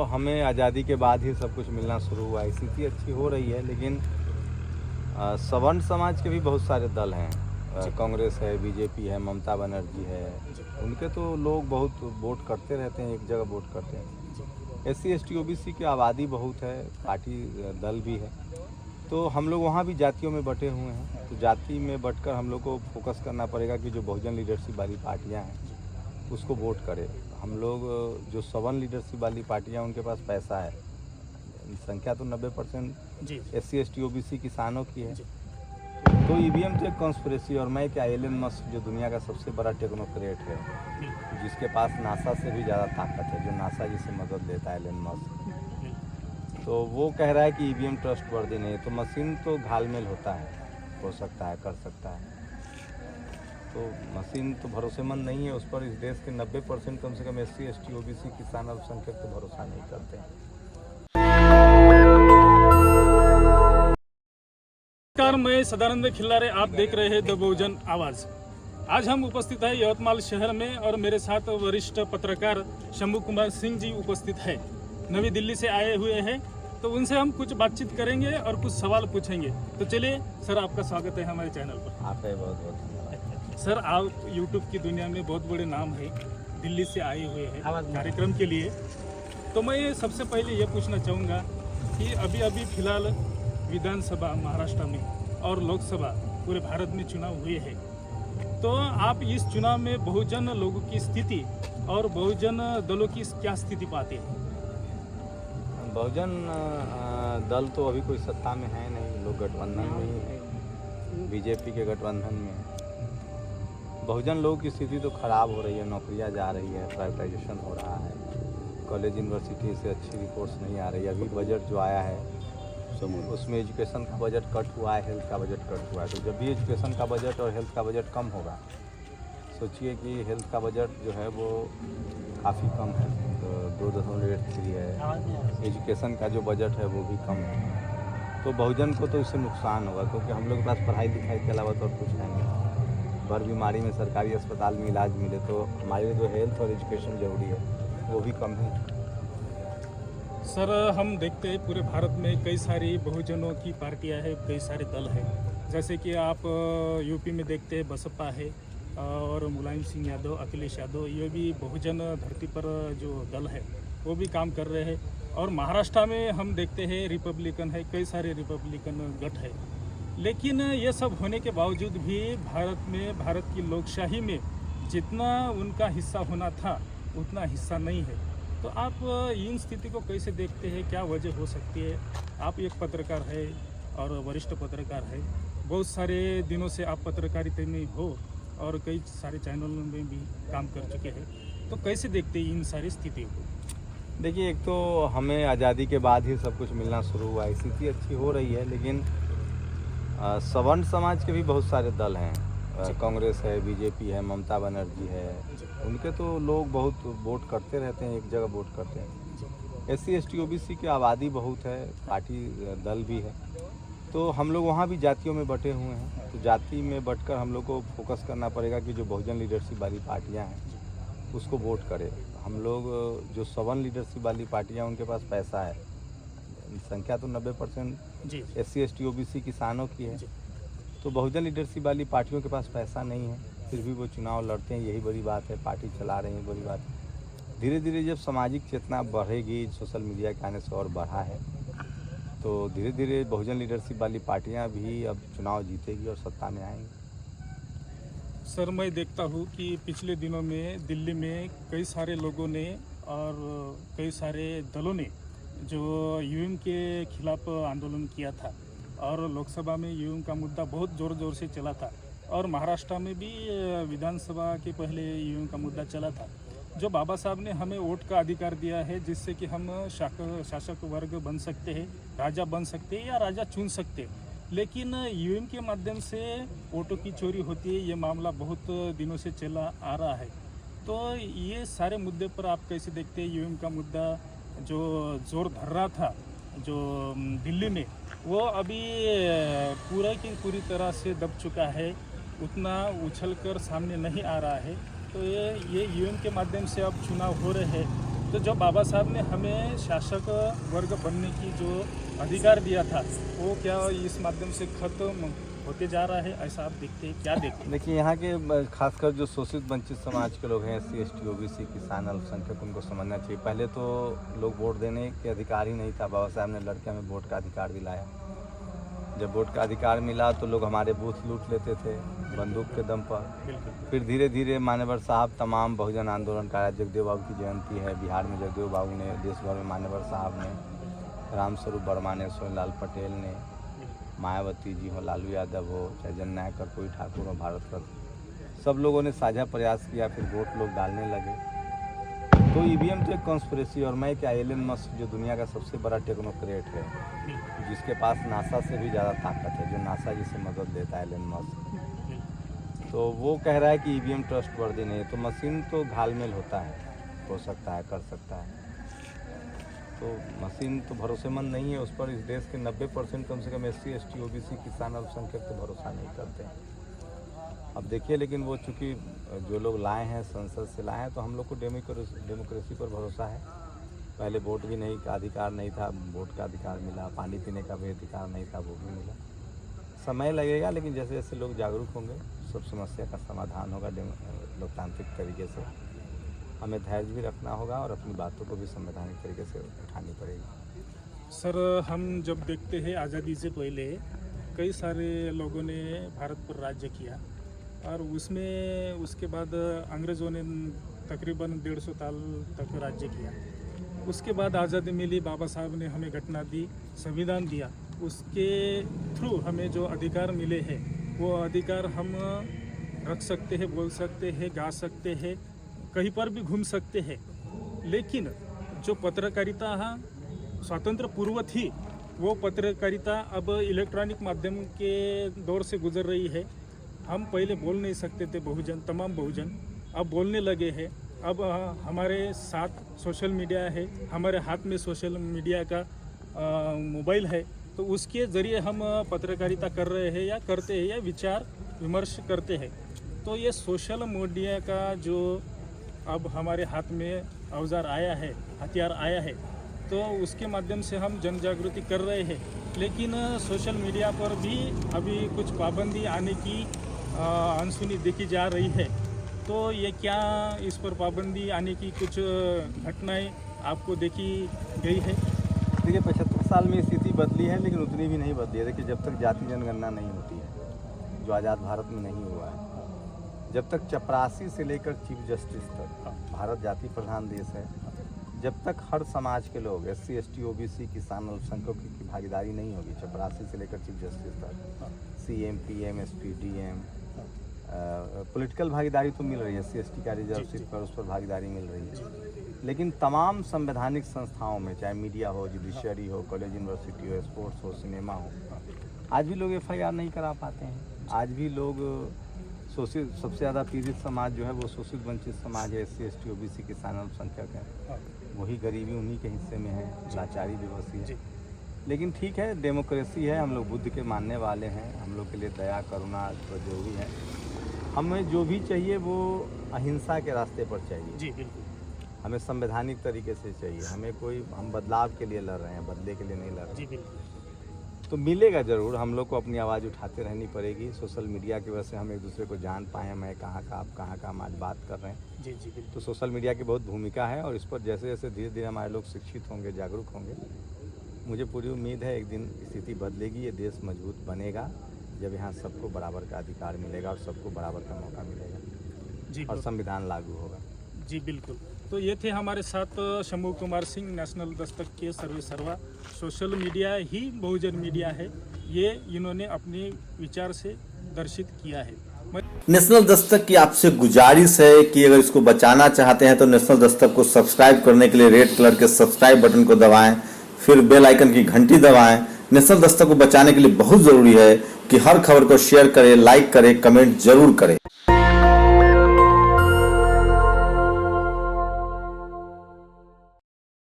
हमें आज़ादी के बाद ही सब कुछ मिलना शुरू हुआ है। स्थिति अच्छी हो रही है, लेकिन सवर्ण समाज के भी बहुत सारे दल हैं। कांग्रेस है, बीजेपी है, ममता बनर्जी है, उनके तो लोग बहुत वोट करते रहते हैं, एक जगह वोट करते हैं। SC ST OBC की आबादी बहुत है, पार्टी दल भी है, तो हम लोग वहाँ भी जातियों में बटे हुए हैं। तो जाति में बटकर हम लोग को फोकस करना पड़ेगा कि जो बहुजन लीडरशिप वाली पार्टियाँ हैं उसको वोट करें। हम लोग जो सवर्ण लीडरशिप वाली पार्टियाँ उनके पास पैसा है, संख्या तो 90% SC ST OBC किसानों की है। तो EVM तो एक कॉन्स्पिरेसी। और मैं क्या, एलन मस्क जो दुनिया का सबसे बड़ा टेक्नोक्रेट है, जिसके पास नासा से भी ज़्यादा ताकत है, जो नासा जिसे मदद देता है एलन मस्क, तो वो कह रहा है कि EVM ट्रस्टवर्दी नहीं है। तो मशीन तो घालमेल होता है, हो सकता है, कर सकता है, तो मशीन तो भरोसेमंद नहीं है उस पर। इस देश के 90% कम से कम SC ST OBC किसान अल्पसंख्यक तो भरोसा नहीं करते हैं। नमस्कार, मैं सदानंद खिल्लारे, आप देख रहे हैं द बहुजन आवाज। आज हम उपस्थित हैं यवतमाल शहर में और मेरे साथ वरिष्ठ पत्रकार शंभू कुमार सिंह जी उपस्थित है। नई दिल्ली से आए हुए हैं, तो उनसे हम कुछ बातचीत करेंगे और कुछ सवाल पूछेंगे। तो चलिए सर, आपका स्वागत है हमारे चैनल पर। आपका बहुत बहुत धन्यवाद। सर, आप यूट्यूब की दुनिया में बहुत बड़े नाम है, दिल्ली से आए हुए हैं कार्यक्रम के लिए। तो मैं सबसे पहले ये पूछना चाहूँगा कि अभी फिलहाल विधानसभा महाराष्ट्र में और लोकसभा पूरे भारत में चुनाव हुए हैं, तो आप इस चुनाव में बहुजन लोगों की स्थिति और बहुजन दलों की क्या स्थिति पाते हैं? बहुजन दल तो अभी कोई सत्ता में है नहीं, लोग गठबंधन में ही है, बीजेपी के गठबंधन में है। बहुजन लोगों की स्थिति तो खराब हो रही है, नौकरियां जा रही है, प्राइवेटाइजेशन हो रहा है, कॉलेज यूनिवर्सिटी से अच्छी रिपोर्ट्स नहीं आ रही। अभी बजट जो आया है उसमें एजुकेशन का बजट कट हुआ है, हेल्थ का बजट कट हुआ है। तो जब भी एजुकेशन का बजट और हेल्थ का बजट कम होगा, सोचिए कि हेल्थ का बजट जो है वो काफ़ी कम है, तो 2.83 है। एजुकेशन का जो बजट है वो भी कम है, तो बहुजन को तो इससे नुकसान होगा, क्योंकि हम लोग के पास पढ़ाई लिखाई के अलावा तो और कुछ नहीं। भर बीमारी में सरकारी अस्पताल में इलाज मिले, तो हमारे लिए जो हेल्थ और एजुकेशन ज़रूरी है वो भी कम है। सर, हम देखते हैं पूरे भारत में कई सारी बहुजनों की पार्टियां हैं, कई सारे दल हैं। जैसे कि आप यूपी में देखते हैं बसपा है और मुलायम सिंह यादव, अखिलेश यादव, ये भी बहुजन धरती पर जो दल है वो भी काम कर रहे हैं। और महाराष्ट्र में हम देखते हैं रिपब्लिकन है, कई सारे रिपब्लिकन गठ है। लेकिन ये सब होने के बावजूद भी भारत की लोकशाही में जितना उनका हिस्सा होना था उतना हिस्सा नहीं है। तो आप इन स्थिति को कैसे देखते हैं, क्या वजह हो सकती है? आप एक पत्रकार है और वरिष्ठ पत्रकार है, बहुत सारे दिनों से आप पत्रकारिता में हो और कई सारे चैनलों में भी काम कर चुके हैं, तो कैसे देखते हैं इन सारी स्थितियों को? देखिए, एक तो हमें आज़ादी के बाद ही सब कुछ मिलना शुरू हुआ है, स्थिति अच्छी हो रही है, लेकिन सवर्ण समाज के भी बहुत सारे दल हैं। कांग्रेस है, बीजेपी है, ममता बनर्जी है, उनके तो लोग बहुत वोट करते रहते हैं, एक जगह वोट करते हैं। SC ST OBC की आबादी बहुत है, पार्टी दल भी है, तो हम लोग वहाँ भी जातियों में बटे हुए हैं। तो जाति में बटकर हम लोग को फोकस करना पड़ेगा कि जो बहुजन लीडरशिप वाली पार्टियाँ हैं उसको वोट करें। हम लोग जो सवर्ण लीडरशिप वाली पार्टियाँ उनके पास पैसा है, संख्या तो 90% SC ST OBC किसानों की है, तो बहुजन लीडरशिप वाली पार्टियों के पास पैसा नहीं है, फिर भी वो चुनाव लड़ते हैं, यही बड़ी बात है। पार्टी चला रहे हैं, बड़ी बात है। धीरे धीरे जब सामाजिक चेतना बढ़ेगी, सोशल मीडिया के आने से और बढ़ा है, तो धीरे धीरे बहुजन लीडरशिप वाली पार्टियां भी अब चुनाव जीतेगी और सत्ता में आएंगी। सर, मैं देखता हूँ कि पिछले दिनों में दिल्ली में कई सारे लोगों ने और कई सारे दलों ने जो EVM के खिलाफ आंदोलन किया था, और लोकसभा में EVM का मुद्दा बहुत ज़ोर से चला था, और महाराष्ट्र में भी विधानसभा के पहले EVM का मुद्दा चला था। जो बाबा साहब ने हमें वोट का अधिकार दिया है, जिससे कि हम शासक वर्ग बन सकते हैं, राजा बन सकते हैं या राजा चुन सकते हैं, लेकिन EVM के माध्यम से वोटों की चोरी होती है, ये मामला बहुत दिनों से चला आ रहा है। तो ये सारे मुद्दे पर आप कैसे देखते हैं? EVM का मुद्दा जो जोर धर रहा था जो दिल्ली में, वो अभी पूरा की पूरी तरह से दब चुका है, उतना उछल कर सामने नहीं आ रहा है। तो ये EVM के माध्यम से अब चुनाव हो रहे हैं, तो जो बाबा साहब ने हमें शासक वर्ग बनने की जो अधिकार दिया था वो क्या इस माध्यम से खत्म होते जा रहा है, ऐसा आप देखते हैं, क्या देखते हैं? देखिए यहाँ के खासकर जो शोषित वंचित समाज के लोग हैं, SC ST OBC किसान अल्पसंख्यक, उनको समझना चाहिए। पहले तो लोग वोट देने के अधिकार ही नहीं था, बाबा साहब ने लड़के में वोट का अधिकार दिलाया। जब वोट का अधिकार मिला तो लोग हमारे बूथ लूट लेते थे बंदूक के दम पर। फिर धीरे धीरे मान्यवर साहब तमाम बहुजन आंदोलन का, जगदेव बाबू की जयंती है, बिहार में जगदेव बाबू ने, देश भर में मान्यवर साहब ने, रामस्वरूप वर्मा ने, सोनीलाल पटेल ने, मायावती जी हो, लालू यादव हो, चाहे जननायक कर्पूरी ठाकुर हो, भारत रत्न, सब लोगों ने साझा प्रयास किया। फिर वोट लोग डालने लगे। तो EVM तो एक कॉन्स्पिरेसी, और मैं क्या, एलन मस्क जो दुनिया का सबसे बड़ा टेक्नोक्रेट है, जिसके पास नासा से भी ज़्यादा ताकत है, जो नासा जिसे मदद देता है, एलन मस्क, तो वो कह रहा है कि EVM ट्रस्टवर्दी नहीं है। तो मशीन तो घालमेल होता है, हो सकता है, कर सकता है, तो मशीन तो भरोसेमंद नहीं है उस पर। इस देश के 90% कम से कम SC ST OBC किसान अल्पसंख्यक तो भरोसा नहीं करते हैं। अब देखिए, लेकिन वो चूँकि जो लोग लाए हैं, संसद से लाए हैं, तो हम लोग को डेमोक्रेसी पर भरोसा है। पहले वोट भी नहीं का अधिकार नहीं था, वोट का अधिकार मिला। पानी पीने का भी अधिकार नहीं था, वो भी मिला। समय लगेगा, लेकिन जैसे जैसे लोग जागरूक होंगे सब समस्या का समाधान होगा लोकतांत्रिक तरीके से। हमें धैर्य भी रखना होगा और अपनी बातों को भी संवैधानिक तरीके से उठानी पड़ेगी। सर, हम जब देखते हैं आज़ादी से पहले कई सारे लोगों ने भारत पर राज्य किया, और उसमें उसके बाद अंग्रेज़ों ने तकरीबन 150 साल तक राज्य किया। उसके बाद आज़ादी मिली, बाबा साहब ने हमें घटना दी, संविधान दिया, उसके थ्रू हमें जो अधिकार मिले हैं वो अधिकार हम रख सकते हैं, बोल सकते हैं, गा सकते हैं, कहीं पर भी घूम सकते हैं। लेकिन जो पत्रकारिता स्वातंत्र पूर्व थी, वो पत्रकारिता अब इलेक्ट्रॉनिक माध्यम के दौर से गुजर रही है। हम पहले बोल नहीं सकते थे, बहुजन, तमाम बहुजन अब बोलने लगे हैं। अब हमारे साथ सोशल मीडिया है, हमारे हाथ में सोशल मीडिया का मोबाइल है, तो उसके ज़रिए हम पत्रकारिता कर रहे हैं या करते हैं या विचार विमर्श करते हैं। तो ये सोशल मीडिया का जो अब हमारे हाथ में औजार आया है, हथियार आया है, तो उसके माध्यम से हम जन जागृति कर रहे हैं। लेकिन सोशल मीडिया पर भी अभी कुछ पाबंदी आने की अनसुनी देखी जा रही है। तो ये क्या इस पर पाबंदी आने की कुछ घटनाएं आपको देखी गई है? देखिए, 75 साल में स्थिति बदली है, लेकिन उतनी भी नहीं बदली है। देखिए, जब तक जाति जनगणना नहीं होती है, जो आज़ाद भारत में नहीं हुआ है, जब तक चपरासी से लेकर चीफ जस्टिस तक, भारत जाति प्रधान देश है, जब तक हर समाज के लोग SC ST OBC किसान अल्पसंख्यकों की भागीदारी नहीं होगी, चपरासी से लेकर चीफ जस्टिस तक, CM PM SP DM, political भागीदारी तो मिल रही है, SC ST का रिजर्व सीट पर, उस पर भागीदारी मिल रही है। लेकिन तमाम संवैधानिक संस्थाओं में, चाहे मीडिया हो, जुडिशरी हो, कॉलेज यूनिवर्सिटी हो, स्पोर्ट्स हो, सिनेमा हो, आज भी लोग FIR नहीं करा पाते हैं। आज भी लोग शोषित, सबसे ज़्यादा पीड़ित समाज जो है वो शोषित वंचित समाज है, SC ST OBC किसान अल्पसंख्यक है। वही गरीबी उन्हीं के हिस्से में है, लाचारी दिवसी है। लेकिन ठीक है, डेमोक्रेसी है, हम लोग बुद्ध के मानने वाले हैं, हम लोग के लिए दया करुणा जरूरी है। हमें जो भी चाहिए वो अहिंसा के रास्ते पर चाहिए। जी बिल्कुल। हमें संवैधानिक तरीके से चाहिए। हमें कोई, हम बदलाव के लिए लड़ रहे हैं, बदले के लिए नहीं लड़ रहे। जी बिल्कुल। तो मिलेगा ज़रूर, हम लोग को अपनी आवाज़ उठाते रहनी पड़ेगी। सोशल मीडिया की वजह से हम एक दूसरे को जान पाएँ, मैं कहाँ का, आप कहाँ का, हम आज बात कर रहे हैं। जी जी बिल्कुल। तो सोशल मीडिया की बहुत भूमिका है, और इस पर जैसे जैसे धीरे धीरे हमारे लोग शिक्षित होंगे, जागरूक होंगे, मुझे पूरी उम्मीद है एक दिन स्थिति बदलेगी, ये देश मजबूत बनेगा, जब यहाँ सबको बराबर का अधिकार मिलेगा और सबको बराबर का मौका मिलेगा जी, और संविधान लागू होगा। जी बिल्कुल। तो ये थे हमारे साथ शंभू कुमार सिंह, नेशनल दस्तक के सर्वे सर्वा। सोशल मीडिया ही बहुजन मीडिया है, ये इन्होंने अपने विचार से दर्शित किया है। नेशनल दस्तक की आपसे गुजारिश है कि अगर इसको बचाना चाहते हैं तो नेशनल दस्तक को सब्सक्राइब करने के लिए रेड कलर के सब्सक्राइब बटन को दबाएं, फिर बेल आइकन की घंटी दबाएं। नेशनल दस्तक को बचाने के लिए बहुत जरूरी है कि हर खबर को शेयर करें, लाइक करें, कमेंट जरूर करें।